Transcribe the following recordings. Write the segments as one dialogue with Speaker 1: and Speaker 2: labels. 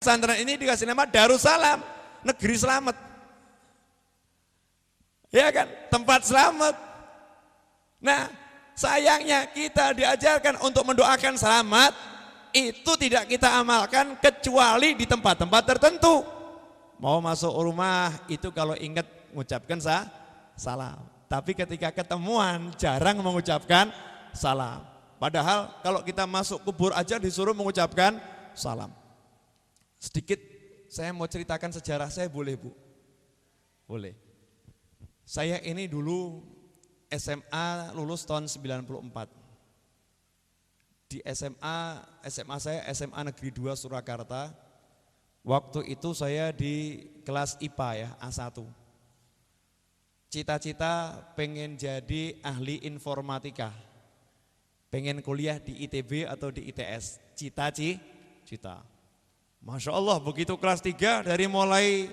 Speaker 1: Pesantren ini dikasih nama Darussalam, negeri selamat. Ya kan, tempat selamat. Nah, sayangnya kita diajarkan untuk mendoakan selamat, itu tidak kita amalkan kecuali di tempat-tempat tertentu. Mau masuk rumah, itu kalau ingat mengucapkan salam. Tapi ketika ketemuan, jarang mengucapkan salam. Padahal kalau kita masuk kubur aja disuruh mengucapkan salam. Sedikit saya mau ceritakan sejarah saya, boleh Bu? Boleh. Saya ini dulu SMA lulus tahun 94. Di SMA saya SMA Negeri 2 Surakarta. Waktu itu saya di kelas IPA ya, A1. Cita-cita pengen jadi ahli informatika. Pengen kuliah di ITB atau di ITS. Cita-cita. Masya Allah, begitu kelas 3 dari mulai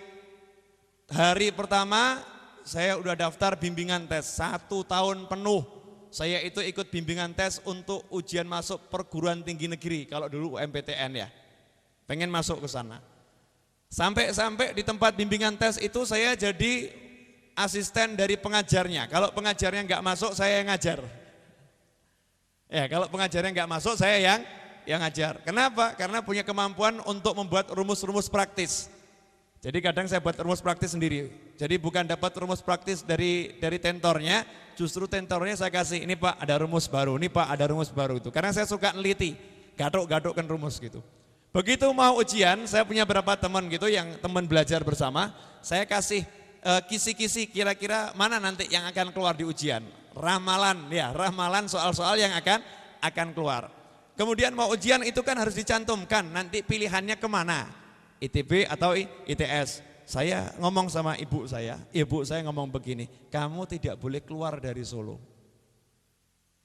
Speaker 1: hari pertama saya udah daftar bimbingan tes 1 tahun penuh. Saya itu ikut bimbingan tes untuk ujian masuk perguruan tinggi negeri, kalau dulu UMPTN ya. Pengen masuk ke sana. Sampai di tempat bimbingan tes itu saya jadi asisten dari pengajarnya. Kalau pengajarnya nggak masuk, saya yang ngajar. Ya, kalau pengajarnya nggak masuk, saya yang ngajar. Kenapa? Karena punya kemampuan untuk membuat rumus-rumus praktis. Jadi kadang saya buat rumus praktis sendiri. Jadi bukan dapat rumus praktis dari tentornya, justru tentornya saya kasih, ini Pak ada rumus baru, ini Pak ada rumus baru itu. Karena saya suka neliti, gaduk-gadukkan rumus gitu. Begitu mau ujian, saya punya beberapa teman gitu yang teman belajar bersama, saya kasih kisi-kisi kira-kira mana nanti yang akan keluar di ujian. Ramalan ya, ramalan soal-soal yang akan keluar. Kemudian mau ujian itu kan harus dicantumkan, nanti pilihannya kemana, ITB atau ITS. Saya ngomong sama ibu saya ngomong begini, kamu tidak boleh keluar dari Solo.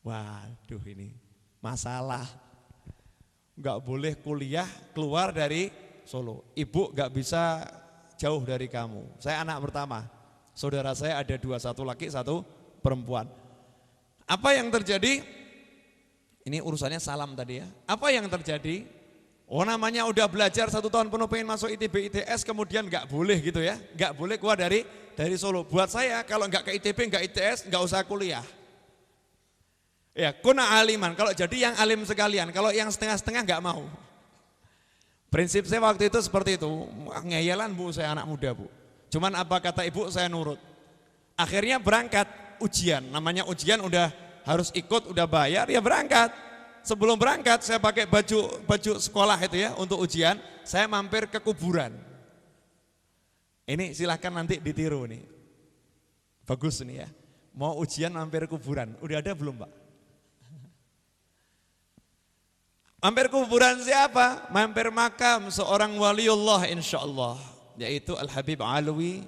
Speaker 1: Waduh ini masalah, gak boleh kuliah keluar dari Solo. Ibu gak bisa jauh dari kamu, saya anak pertama, saudara saya ada 2, 1 laki 1 perempuan. Apa yang terjadi? Ini urusannya salam tadi ya. Apa yang terjadi? Oh namanya udah belajar 1 tahun penuh pengen masuk ITB ITS, kemudian nggak boleh gitu ya, nggak boleh keluar dari Solo. Buat saya kalau nggak ke ITB nggak ITS nggak usah kuliah. Ya kuna aliman, kalau jadi yang alim sekalian, kalau yang setengah-setengah nggak mau. Prinsip saya waktu itu seperti itu. Ngeyelan Bu, saya anak muda Bu. Cuman apa kata ibu saya nurut. Akhirnya berangkat ujian, namanya ujian udah harus ikut, udah bayar ya berangkat. Sebelum berangkat saya pakai baju sekolah itu ya untuk ujian, saya mampir ke kuburan. Ini silahkan nanti ditiru nih. Bagus nih ya. Mau ujian mampir kuburan. Udah ada belum Pak? Mampir kuburan siapa? Mampir makam seorang waliullah insyaallah, yaitu Al-Habib Alwi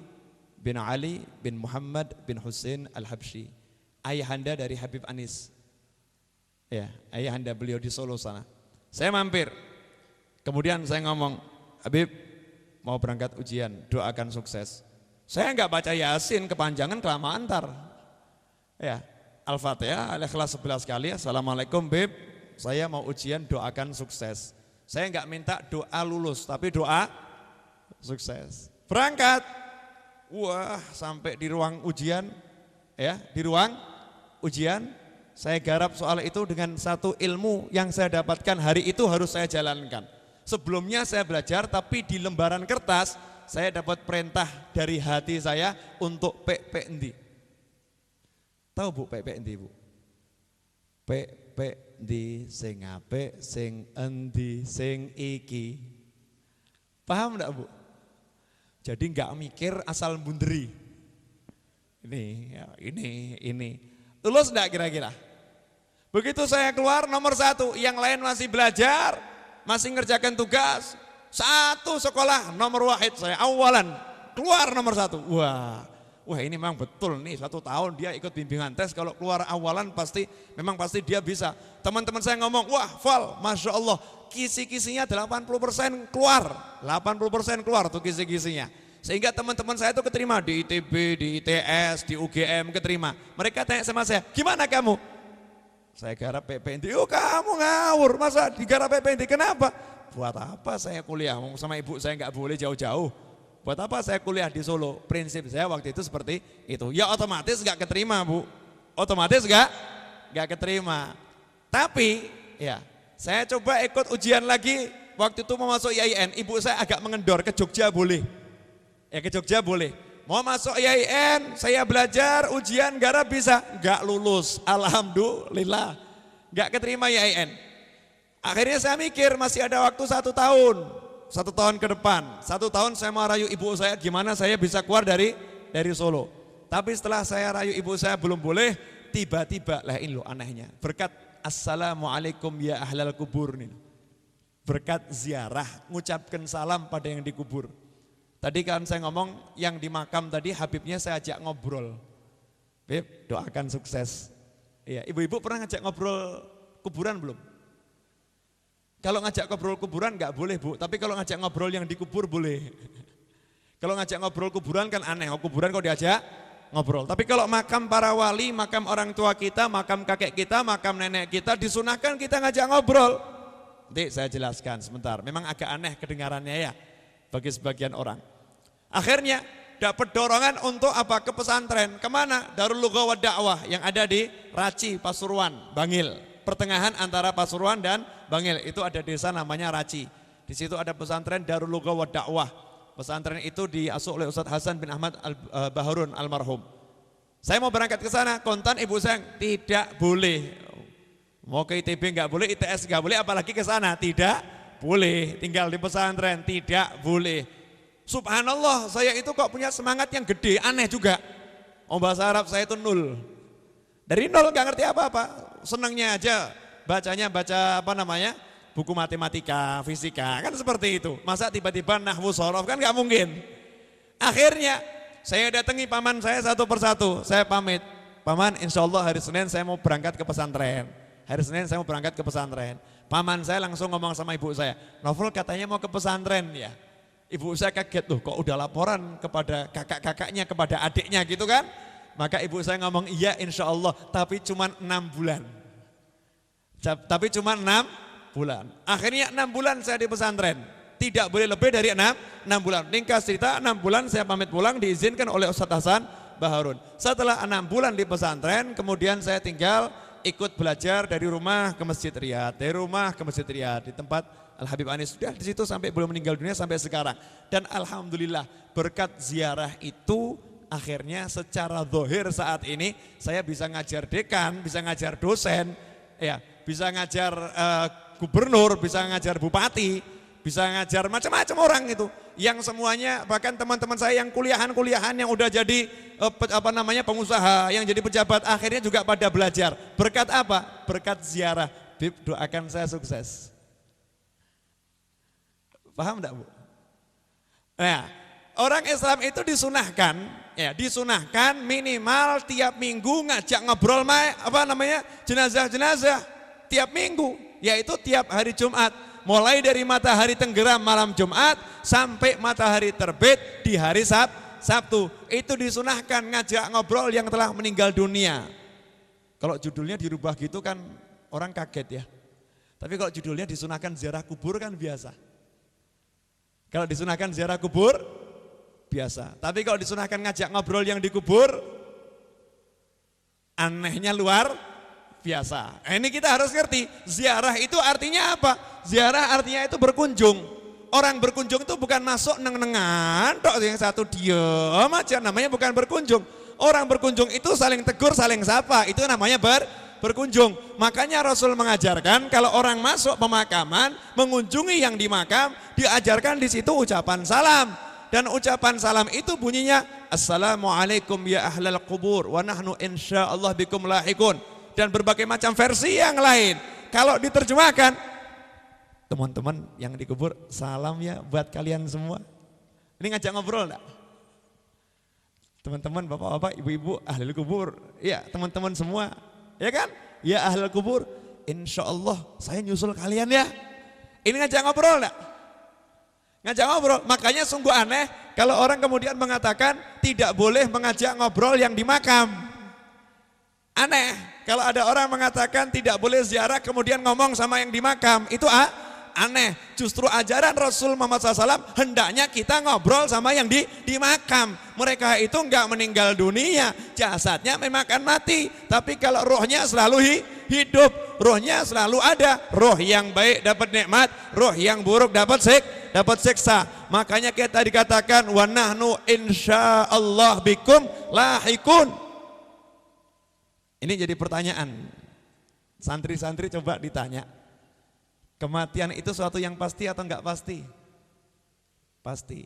Speaker 1: bin Ali bin Muhammad bin Husain Al-Habsyi. Ayahanda dari Habib Anis. Ya, ayahanda beliau di Solo sana. Saya mampir. Kemudian saya ngomong, Habib mau berangkat ujian, doakan sukses. Saya enggak baca Yasin, kepanjangan kelamaan ntar. Ya, Al-Fatihah, Al-Ikhlas 11 kali. Assalamualaikum Bib, saya mau ujian, doakan sukses. Saya enggak minta doa lulus, tapi doa sukses. Berangkat. Wah, sampai di ruang ujian, ya, di ruang ujian, saya garap soal itu dengan satu ilmu yang saya dapatkan hari itu harus saya jalankan. Sebelumnya saya belajar, tapi di lembaran kertas saya dapat perintah dari hati saya untuk pek endi. Tahu Bu pek endi Bu? Pek endi sing apik, sing endi, sing iki. Paham enggak Bu? Jadi enggak mikir asal bunderi. Ini. Lulus enggak kira-kira? Begitu saya keluar nomor 1, yang lain masih belajar, masih ngerjakan tugas. 1 sekolah nomor wahid saya awalan, keluar nomor 1. Wah ini memang betul nih, 1 tahun dia ikut bimbingan tes, kalau keluar awalan pasti dia bisa. Teman-teman saya ngomong, wah Val, Masya Allah, kisi-kisinya 80% keluar, 80% keluar tuh kisi-kisinya. Sehingga teman-teman saya itu keterima di ITB, di ITS, di UGM keterima. Mereka tanya sama saya, gimana kamu? Saya garap PPND, oh kamu ngawur, masa digarap PPND, kenapa? buat apa saya kuliah? Sama ibu saya nggak boleh jauh-jauh. Buat apa saya kuliah di Solo? Prinsip saya waktu itu seperti itu. Ya otomatis nggak keterima Bu. Otomatis nggak keterima. Tapi ya saya coba ikut ujian lagi. Waktu itu mau masuk IAIN, ibu saya agak mengendor, ke Jogja boleh. Ya ke Jogja boleh. Mau masuk IAIN, saya belajar, ujian garap bisa. Nggak lulus, alhamdulillah. Nggak keterima IAIN. Akhirnya saya mikir masih ada waktu 1 tahun. 1 tahun ke depan. 1 tahun saya mau rayu ibu saya gimana saya bisa keluar dari Solo. Tapi setelah saya rayu ibu saya belum boleh, tiba-tiba lah ini loh anehnya. Berkat assalamualaikum ya ahlal kubur nih. Berkat ziarah, ngucapkan salam pada yang dikubur. Tadi kan saya ngomong yang di makam tadi Habibnya saya ajak ngobrol. Beb, doakan sukses. Iya, ibu-ibu pernah ngajak ngobrol kuburan belum? Kalau ngajak ngobrol kuburan enggak boleh Bu, tapi kalau ngajak ngobrol yang dikubur boleh. Kalau ngajak ngobrol kuburan kan aneh, kuburan kok diajak ngobrol. Tapi kalau makam para wali, makam orang tua kita, makam kakek kita, makam nenek kita disunahkan kita ngajak ngobrol. Nanti saya jelaskan sebentar, memang agak aneh kedengarannya ya bagi sebagian orang. Akhirnya dapat dorongan untuk apa? Ke pesantren. Kemana? Darul Lughah wa Da'wah yang ada di Raci, Pasuruan, Bangil. Pertengahan antara Pasuruan dan Bangil, itu ada desa namanya Raci. Di situ ada pesantren Darul Lughah wa Da'wah. Pesantren itu diasuh oleh Ustadz Hasan bin Ahmad Baharun almarhum. Saya mau berangkat ke sana, kontan ibu saya tidak boleh. Mau ke ITB enggak boleh, ITS enggak boleh, apalagi ke sana tidak boleh. Tinggal di pesantren tidak boleh. Subhanallah, saya itu kok punya semangat yang gede, aneh juga. Bahasa Arab saya itu 0. Dari 0 enggak ngerti apa-apa. Senangnya aja bacanya baca buku matematika, fisika, kan seperti itu. Masa tiba-tiba nahwu shorof kan enggak mungkin. Akhirnya saya datangi paman saya satu persatu. Saya pamit, paman insya Allah hari Senin saya mau berangkat ke pesantren. Hari Senin saya mau berangkat ke pesantren. Paman saya langsung ngomong sama ibu saya, Novel katanya mau ke pesantren ya. Ibu saya kaget tuh, kok udah laporan kepada kakak-kakaknya, kepada adiknya gitu kan. Maka ibu saya ngomong, iya insya Allah, tapi cuma 6 bulan. Tapi cuma 6 bulan. Akhirnya 6 bulan saya di pesantren. Tidak boleh lebih dari 6 bulan. Ringkas cerita, 6 bulan saya pamit pulang diizinkan oleh Ustadz Hasan Baharun. Setelah 6 bulan di pesantren, kemudian saya tinggal ikut belajar dari rumah ke Masjid Riyad, dari rumah ke Masjid Riyad di tempat Al Habib Anis, sudah di situ sampai belum meninggal dunia sampai sekarang. Dan alhamdulillah berkat ziarah itu akhirnya secara zahir saat ini saya bisa ngajar dekan, bisa ngajar dosen, ya, bisa ngajar gubernur, bisa ngajar bupati, bisa ngajar macam-macam orang itu. Yang semuanya bahkan teman-teman saya yang kuliahan yang udah jadi pengusaha, yang jadi pejabat akhirnya juga pada belajar. Berkat apa? Berkat ziarah. Bib, doakan saya sukses. Paham enggak Bu? Nah, orang Islam itu disunahkan minimal tiap minggu ngajak ngobrol jenazah-jenazah tiap minggu, yaitu tiap hari Jumat. Mulai dari matahari tenggelam malam Jumat sampai matahari terbit di hari Sabtu. Itu disunahkan ngajak ngobrol yang telah meninggal dunia. Kalau judulnya dirubah gitu kan orang kaget ya. Tapi kalau judulnya disunahkan ziarah kubur kan biasa. Kalau disunahkan ziarah kubur biasa. Tapi kalau disunahkan ngajak ngobrol yang dikubur, anehnya luar biasa. Ini kita harus ngerti, ziarah itu artinya apa? Ziarah artinya itu berkunjung. Orang berkunjung itu bukan masuk neng-nengan, tok yang satu diam aja, namanya bukan berkunjung. Orang berkunjung itu saling tegur, saling sapa, itu namanya berkunjung. Makanya Rasul mengajarkan kalau orang masuk pemakaman, mengunjungi yang di makam, diajarkan di situ ucapan salam. Dan ucapan salam itu bunyinya, Assalamualaikum ya ahlal kubur, wa nahnu insyaallah bikum lahikun. Dan berbagai macam versi yang lain. Kalau diterjemahkan, teman-teman yang dikubur, salam ya buat kalian semua. Ini ngajak ngobrol enggak? Teman-teman, bapak-bapak, ibu-ibu, ahli kubur, ya teman-teman semua, ya kan? Ya ahli kubur, insya Allah saya nyusul kalian ya. Ini ngajak ngobrol enggak? Ngajak ngobrol, makanya sungguh aneh kalau orang kemudian mengatakan tidak boleh mengajak ngobrol yang di makam. Aneh, kalau ada orang mengatakan tidak boleh ziarah kemudian ngomong sama yang di makam, itu Aneh, justru ajaran Rasul Muhammad SAW hendaknya kita ngobrol sama yang di makam. Mereka itu enggak meninggal dunia, jasadnya memang akan mati. Tapi kalau rohnya selalu hidup, rohnya selalu ada. Roh yang baik dapat nikmat, roh yang buruk dapat siksa. Makanya kita dikatakan wa nahnu insyaallah bikum lahikun. Ini jadi pertanyaan. Santri-santri coba ditanya. Kematian itu suatu yang pasti atau enggak pasti? Pasti.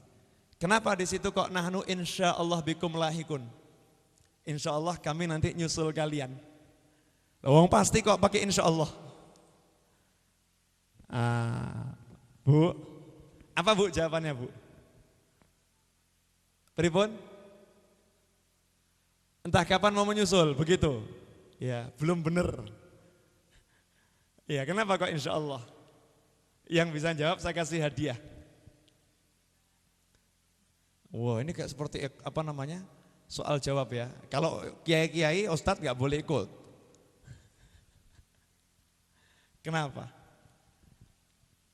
Speaker 1: Kenapa di situ kok nahnu insyaallah bikum lahikun? Insyaallah kami nanti nyusul kalian. Wong pasti kok pakai insyaallah. Bu, apa Bu jawabannya Bu? Pripun? Entah kapan mau menyusul, begitu? Ya, belum benar. Ya, kenapa kok insyaallah? Yang bisa jawab saya kasih hadiah. Wah, ini kayak seperti apa namanya? Soal jawab ya. Kalau kiai-kiai, ustadz nggak boleh ikut. Kenapa?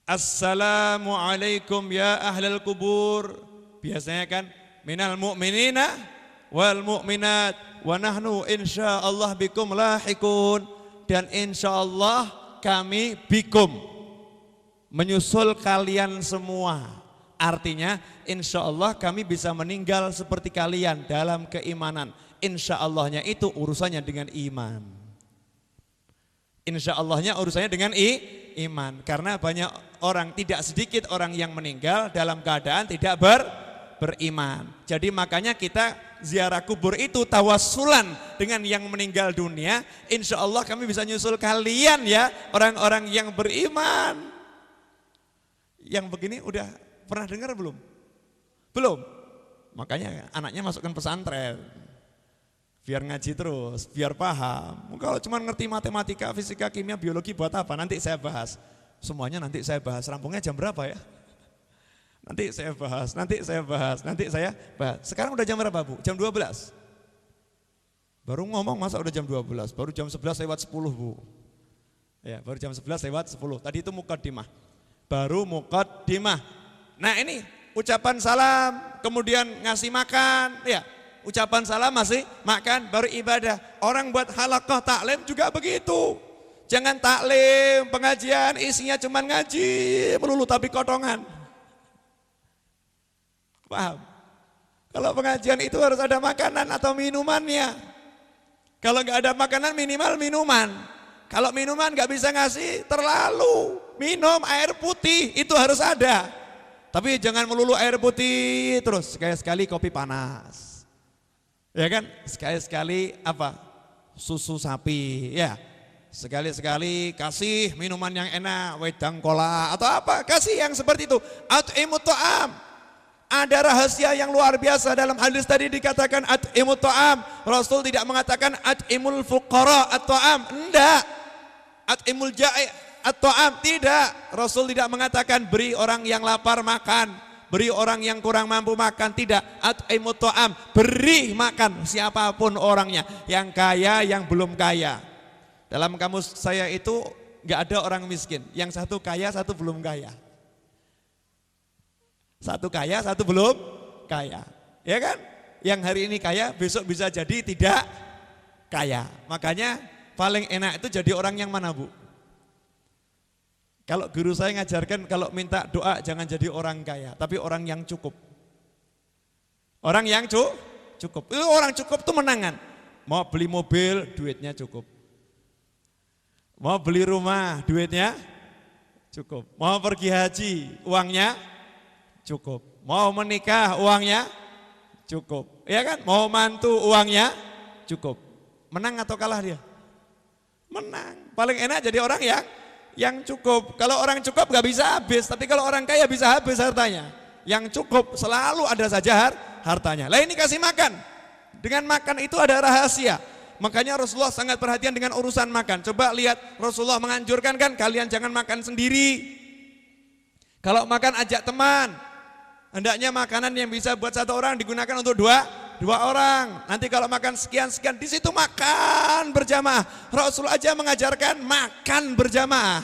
Speaker 1: Assalamualaikum ya ahlal kubur. Biasanya kan minal mu'minina wal mu'minat wa nahnu insyaallah bikum lahikun. Dan insyaallah kami bikum menyusul kalian semua. Artinya insya Allah kami bisa meninggal seperti kalian dalam keimanan. Insya Allahnya itu urusannya dengan iman. Insya Allahnya urusannya dengan iman. Karena banyak orang, tidak sedikit orang yang meninggal dalam keadaan tidak beriman. Jadi makanya kita ziarah kubur itu tawassulan dengan yang meninggal dunia. Insya Allah kami bisa nyusul kalian ya, orang-orang yang beriman. Yang begini udah pernah dengar belum? Belum. Makanya anaknya masukkan pesantren. Biar ngaji terus, biar paham. Kalau cuma ngerti matematika, fisika, kimia, biologi buat apa? Nanti saya bahas. Semuanya nanti saya bahas. Rampungnya jam berapa ya? Nanti saya bahas, nanti saya bahas. Sekarang udah jam berapa Bu? Jam 12. Baru ngomong masa udah jam 12? Baru jam 11 lewat 10 Bu. Ya, baru jam 11 lewat 10. Tadi itu muqaddimah. Baru muqaddimah. Nah ini ucapan salam, kemudian ngasih makan, ya. Ucapan salam masih makan, baru ibadah. Orang buat halaqah taklim juga begitu. Jangan taklim, pengajian isinya cuma ngaji melulu tapi kotongan. Paham? Kalau pengajian itu harus ada makanan atau minumannya. Kalau nggak ada makanan minimal minuman. Kalau minuman nggak bisa ngasih terlalu. Minum air putih itu harus ada. Tapi jangan melulu air putih terus. Sekali-sekali kopi panas. Ya kan? Sekali-sekali apa? Susu sapi. Ya. Sekali-sekali kasih minuman yang enak, wedang kola atau apa? Kasih yang seperti itu. At'imut ta'am. Ada rahasia yang luar biasa dalam hadis tadi dikatakan at'imut ta'am. Rasul tidak mengatakan at'imul fuqara at-ta'am. Enggak. At'imul ja'i' at-ta'am, tidak. Rasul tidak mengatakan beri orang yang lapar makan, beri orang yang kurang mampu makan, tidak. At'imut ta'am, beri makan siapapun orangnya, yang kaya, yang belum kaya. Dalam kamus saya itu enggak ada orang miskin, yang satu kaya, satu belum kaya. Satu kaya, satu belum kaya. Ya kan? Yang hari ini kaya, besok bisa jadi tidak kaya. Makanya paling enak itu jadi orang yang mana Bu? Kalau guru saya ngajarkan kalau minta doa jangan jadi orang kaya, tapi orang yang cukup. Orang yang cukup. Itu orang cukup tuh menangan. Mau beli mobil, duitnya cukup. Mau beli rumah, duitnya cukup. Mau pergi haji, uangnya cukup. Mau menikah, uangnya cukup. Ya kan? Mau mantu, uangnya cukup. Menang atau kalah dia? Menang. Paling enak jadi orang yang cukup. Kalau orang cukup gak bisa habis, tapi kalau orang kaya bisa habis hartanya. Yang cukup selalu ada saja hartanya. Lah ini kasih makan. Dengan makan itu ada rahasia. Makanya Rasulullah sangat perhatian dengan urusan makan. Coba lihat Rasulullah menganjurkan kan kalian jangan makan sendiri. Kalau makan ajak teman. Hendaknya makanan yang bisa buat satu orang digunakan untuk dua orang. Nanti kalau makan sekian-sekian di situ makan berjamaah. Rasul aja mengajarkan makan berjamaah.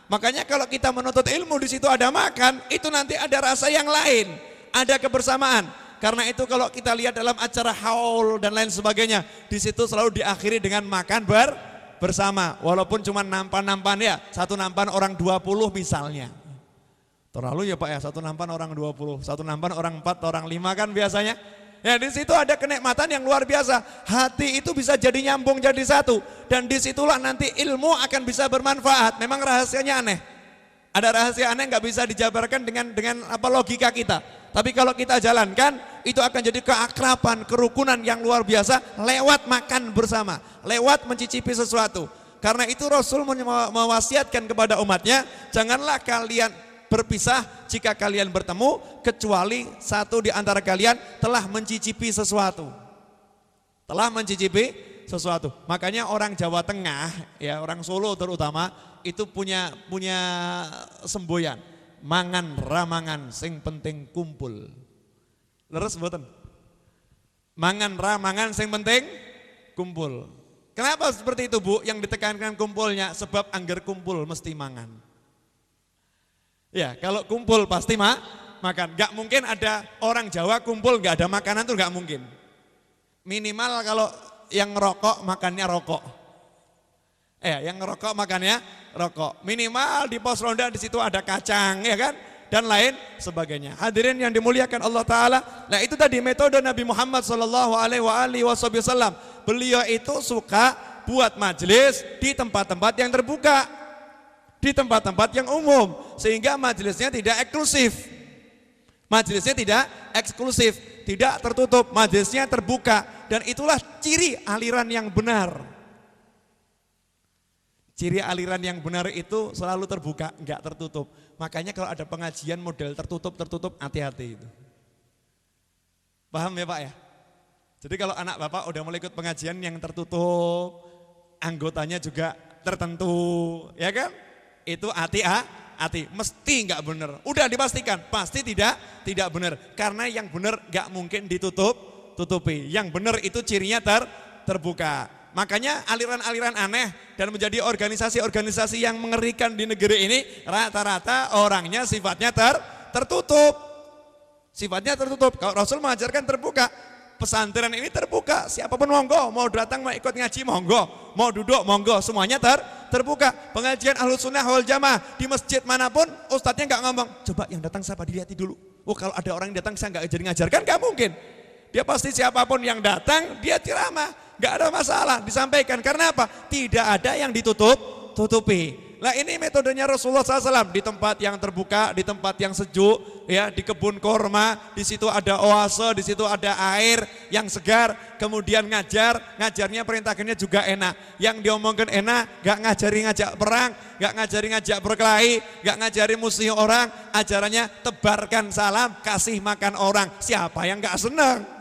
Speaker 1: Makanya kalau kita menuntut ilmu di situ ada makan, itu nanti ada rasa yang lain, ada kebersamaan. Karena itu kalau kita lihat dalam acara haul dan lain sebagainya, di situ selalu diakhiri dengan makan bersama. Walaupun cuma nampan-nampan ya, satu nampan orang 20 misalnya. Terlalu ya Pak ya, satu nampan orang 20, satu nampan orang 4, orang 5 kan biasanya. Ya di situ ada kenikmatan yang luar biasa. Hati itu bisa jadi nyambung jadi satu. Dan disitulah nanti ilmu akan bisa bermanfaat. Memang rahasianya aneh. Ada rahasia aneh nggak bisa dijabarkan dengan apa logika kita. Tapi kalau kita jalankan, itu akan jadi keakraban, kerukunan yang luar biasa lewat makan bersama, lewat mencicipi sesuatu. Karena itu Rasul mewasiatkan kepada umatnya, janganlah kalian berpisah jika kalian bertemu kecuali satu di antara kalian telah mencicipi sesuatu. Telah mencicipi sesuatu. Makanya orang Jawa Tengah, ya orang Solo terutama itu punya semboyan. Mangan ramangan sing penting kumpul. Leres mboten? Mangan ramangan sing penting kumpul. Kenapa seperti itu Bu? Yang ditekankan kumpulnya sebab angger kumpul mesti mangan. Ya, kalau kumpul pasti makan. Gak mungkin ada orang Jawa kumpul gak ada makanan tuh gak mungkin. Minimal kalau yang ngerokok makannya rokok. Yang ngerokok makannya rokok. Minimal di pos ronda di situ ada kacang, ya kan? Dan lain sebagainya. Hadirin yang dimuliakan Allah Taala. Nah itu tadi metode Nabi Muhammad SAW. Beliau itu suka buat majelis di tempat-tempat yang terbuka. Di tempat-tempat yang umum, sehingga majelisnya tidak eksklusif. Majelisnya tidak eksklusif, tidak tertutup, majelisnya terbuka. Dan itulah ciri aliran yang benar. Ciri aliran yang benar itu selalu terbuka, enggak tertutup. Makanya kalau ada pengajian model tertutup, hati-hati itu. Paham ya Pak ya? Jadi kalau anak Bapak udah mulai ikut pengajian yang tertutup, anggotanya juga tertentu, ya kan? Itu hati, mesti enggak benar. Udah dipastikan, pasti tidak benar. Karena yang benar enggak mungkin ditutupi. Yang benar itu cirinya terbuka. Makanya aliran-aliran aneh dan menjadi organisasi-organisasi yang mengerikan di negeri ini rata-rata orangnya sifatnya tertutup. Sifatnya tertutup. Kalau Rasul mengajarkan terbuka. Pesantren ini terbuka, siapapun monggo, mau datang mau ikut ngaji monggo, mau duduk monggo, semuanya terbuka. Pengajian Ahlus Sunnah wal Jamaah di masjid manapun, ustadznya nggak ngomong, coba yang datang siapa dilihat dulu. Oh kalau ada orang yang datang saya nggak jadi ngajarkan, nggak mungkin. Dia pasti siapapun yang datang dia ceramah, nggak ada masalah disampaikan. Karena apa? Tidak ada yang ditutupi. Nah ini metodenya Rasulullah SAW di tempat yang terbuka, di tempat yang sejuk, ya di kebun korma, di situ ada oase, di situ ada air yang segar, kemudian ngajarnya perintahkannya juga enak. Yang diomongkan enak, gak ngajari ngajak perang, gak ngajari ngajak berkelahi, gak ngajari musuh orang, ajarannya tebarkan salam, kasih makan orang. Siapa yang gak senang?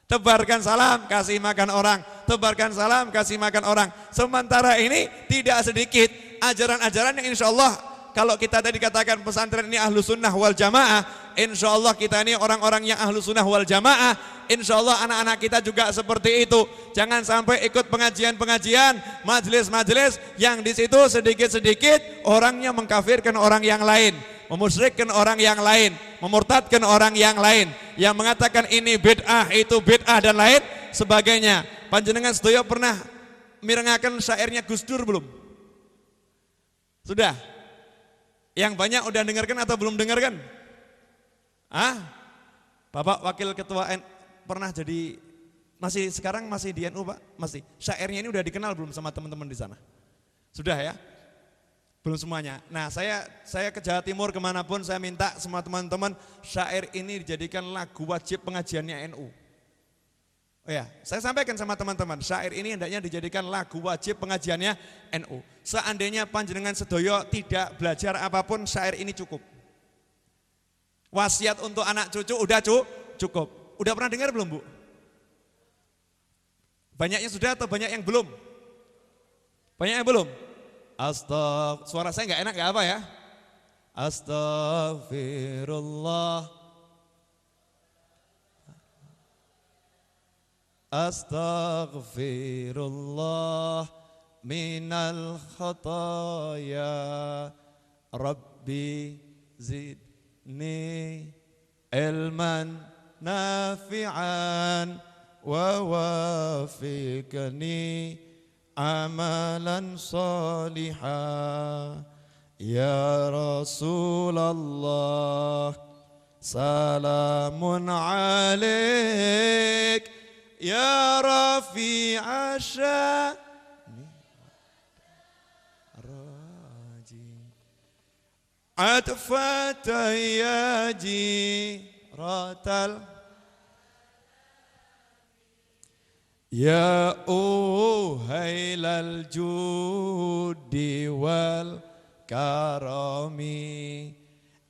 Speaker 1: Tebarkan salam, kasih makan orang. Tebarkan salam, kasih makan orang. Sementara ini tidak sedikit ajaran-ajaran yang insya Allah kalau kita tadi katakan pesantren ini ahlu sunnah wal jamaah, insya Allah kita ini orang-orang yang ahlu sunnah wal jamaah, insya Allah anak-anak kita juga seperti itu. Jangan sampai ikut pengajian-pengajian, majelis-majelis yang di situ sedikit-sedikit orangnya mengkafirkan orang yang lain, memusyrikkan orang yang lain, memurtadkan orang yang lain, yang mengatakan ini bid'ah, itu bid'ah dan lain sebagainya. Panjenengan sedaya pernah mirengaken syairnya Gus Dur belum? Sudah? Yang banyak udah dengarkan atau belum dengarkan? Bapak Wakil Ketua pernah jadi, sekarang masih di NU Pak? Masih. Syairnya ini udah dikenal belum sama teman-teman di sana? Sudah ya? Belum semuanya. Nah saya ke Jawa Timur kemanapun saya minta semua teman-teman syair ini dijadikan lagu wajib pengajiannya NU. Oh ya, saya sampaikan sama teman-teman, syair ini hendaknya dijadikan lagu wajib pengajiannya NU. Seandainya panjenengan sedoyo tidak belajar apapun, syair ini cukup. Wasiat untuk anak cucu udah cukup. Udah pernah dengar belum Bu? Banyaknya sudah atau banyak yang belum? Banyak yang belum? Suara saya nggak enak nggak apa ya? Astaghfirullah. Astaghfirullah minal khataya Rabbi zidni ilman nafi'an wa wafiqni amalan salihah. Ya Rasulullah salamun alaik ya rafi'a atfata ya jiratal ya uhailal judi wal karami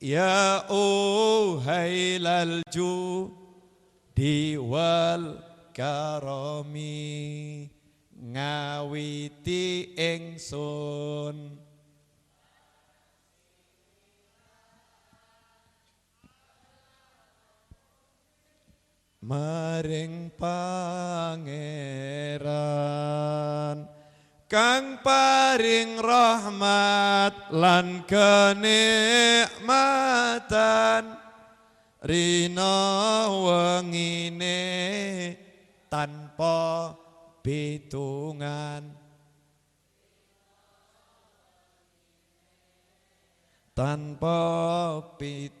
Speaker 1: ya uhailal judi wal karami ngawiti ingsun maring pangeran kang paring rahmat lan kenikmatan rina wengine tanpa pitungan tanpa pitungan